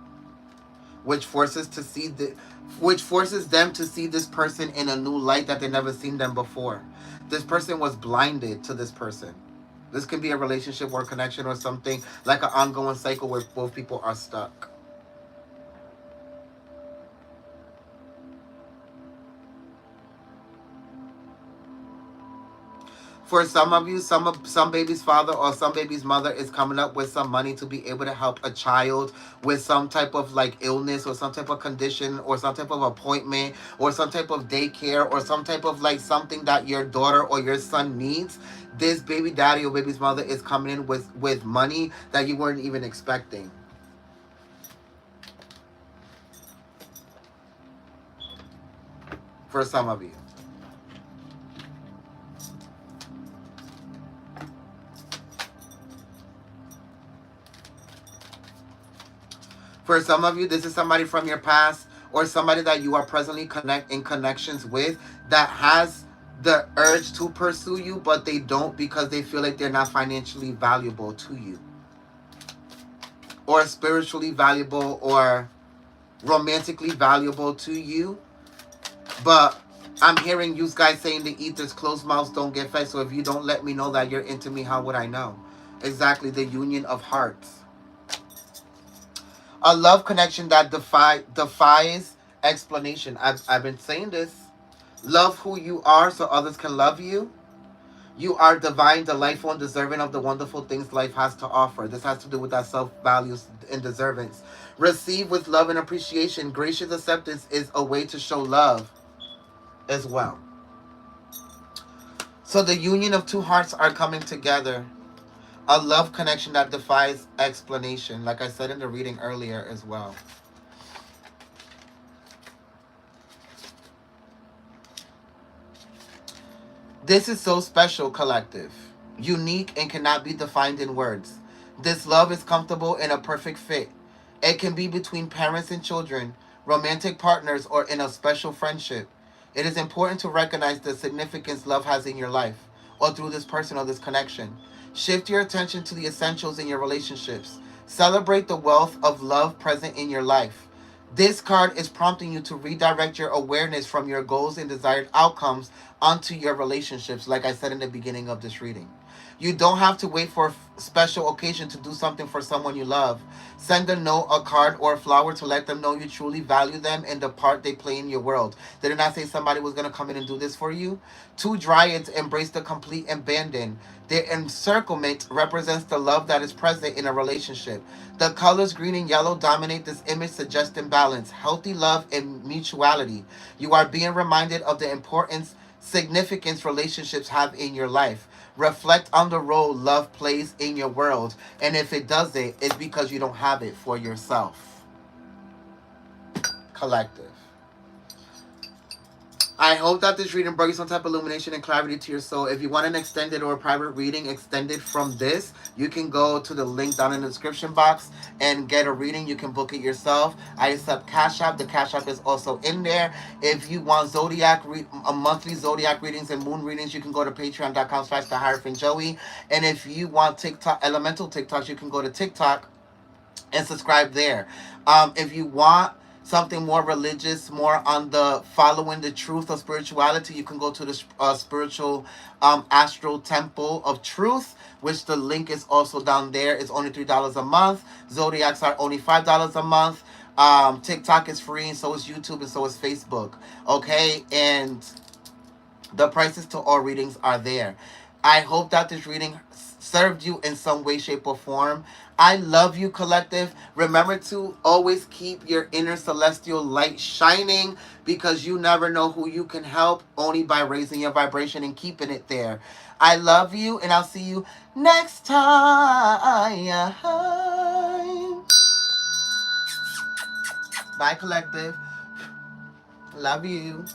Which forces to see the which forces them to see this person in a new light that they never seen them before. This person was blinded to this person. This can be a relationship or a connection or something like an ongoing cycle where both people are stuck. For some of you, some baby's father or some baby's mother is coming up with some money to be able to help a child with some type of like illness or some type of condition or some type of appointment or some type of daycare or some type of like something that your daughter or your son needs. This baby daddy or baby's mother is coming in with money that you weren't even expecting. For some of you. For some of you, this is somebody from your past or somebody that you are presently in connections with that has the urge to pursue you, but they don't because they feel like they're not financially valuable to you, or spiritually valuable, or romantically valuable to you. But I'm hearing you guys saying the ethers, closed mouths don't get fed. So if you don't let me know that you're into me, how would I know? Exactly, the union of hearts. A love connection that defies explanation. I've been saying this. Love who you are so others can love you. You are divine, delightful, and deserving of the wonderful things life has to offer. This has to do with our self-values and deservance. Receive with love and appreciation. Gracious acceptance is a way to show love as well. So the union of two hearts are coming together. A love connection that defies explanation, like I said in the reading earlier as well. This is so special, collective, unique, and cannot be defined in words. This love is comfortable and a perfect fit. It can be between parents and children, romantic partners, or in a special friendship. It is important to recognize the significance love has in your life, or through this person or this connection. Shift your attention to the essentials in your relationships. Celebrate the wealth of love present in your life. This card is prompting you to redirect your awareness from your goals and desired outcomes onto your relationships, like I said in the beginning of this reading. You don't have to wait for a special occasion to do something for someone you love. Send a note, a card, or a flower to let them know you truly value them and the part they play in your world. Did it not say somebody was going to come in and do this for you? Two dryads embrace the complete abandon. Their encirclement represents the love that is present in a relationship. The colors green and yellow dominate this image, suggesting balance, healthy love, and mutuality. You are being reminded of the importance, significance relationships have in your life. Reflect on the role love plays in your world. And if it doesn't, it's because you don't have it for yourself. Collective. I hope that this reading brought you some type of illumination and clarity to your soul. If you want an extended or a private reading extended from this, you can go to the link down in the description box and get a reading. You can book it yourself. I accept Cash App. The Cash App is also in there. If you want a monthly Zodiac readings and moon readings, you can go to patreon.com/the-joey. And if you want TikTok, elemental TikToks, you can go to TikTok and subscribe there. If you want something more religious, more on the following the truth of spirituality, you can go to the spiritual astral temple of truth, which the link is also down there. It's only $3 a month. Zodiacs are only $5 a month. TikTok is free, and so is YouTube, and so is Facebook. Okay, and the prices to all readings are there. I hope that this reading served you in some way, shape, or form. I love you, collective. Remember to always keep your inner celestial light shining, because you never know who you can help only by raising your vibration and keeping it there. I love you, and I'll see you next time. Bye, collective. Love you.